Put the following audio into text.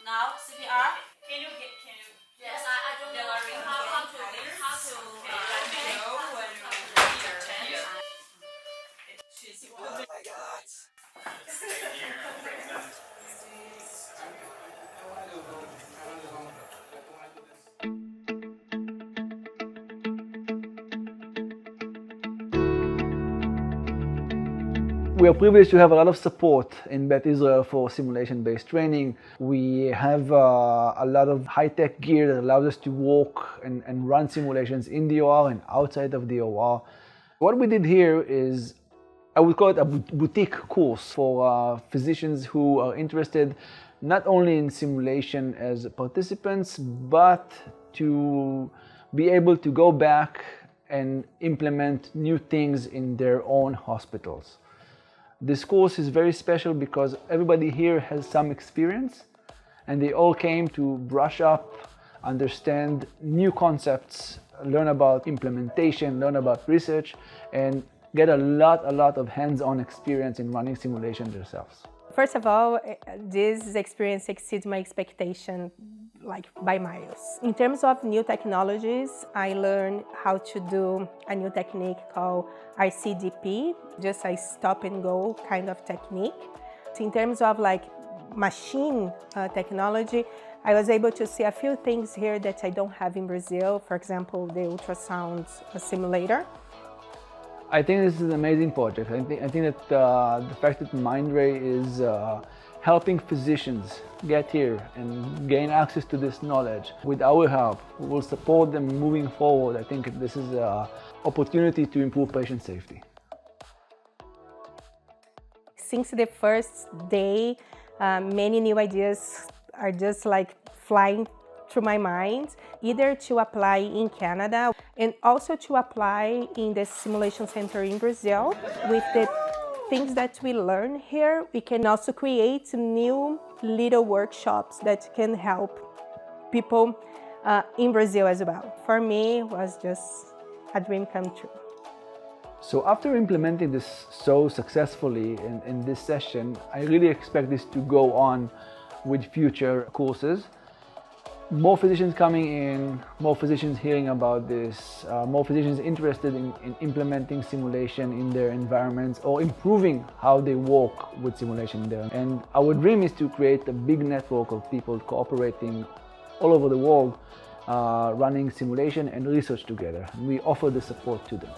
Now CPR. Can you get? Can you? Yes, I don't know how to let me know when you're here. Oh my God. We are privileged to have a lot of support in Bet Israel for simulation-based training. We have a lot of high-tech gear that allows us to walk and run simulations in the OR and outside of the OR. What we did here is, I would call it a boutique course for physicians who are interested not only in simulation as participants, but to be able to go back and implement new things in their own hospitals. This course is very special because everybody here has some experience and they all came to brush up, understand new concepts, learn about implementation, learn about research, and get a lot of hands-on experience in running simulations themselves. First of all, this experience exceeds my expectation like by miles. In terms of new technologies, I learned how to do a new technique called RCDP, just a stop and go kind of technique. In terms of like machine technology, I was able to see a few things here that I don't have in Brazil. For example, the ultrasound simulator. I think this is an amazing project. I think that the fact that Mindray is helping physicians get here and gain access to this knowledge, with our help, we will support them moving forward. I think this is an opportunity to improve patient safety. Since the first day, many new ideas are just like flying through my mind, either to apply in Canada and also to apply in the simulation center in Brazil. With the things that we learn here, we can also create new little workshops that can help people in Brazil as well. For me, it was just a dream come true. So after implementing this so successfully in this session, I really expect this to go on with future courses. More physicians coming in, more physicians hearing about this, more physicians interested in implementing simulation in their environments or improving how they work with simulation there. And our dream is to create a big network of people cooperating all over the world, running simulation and research together. We offer the support to them.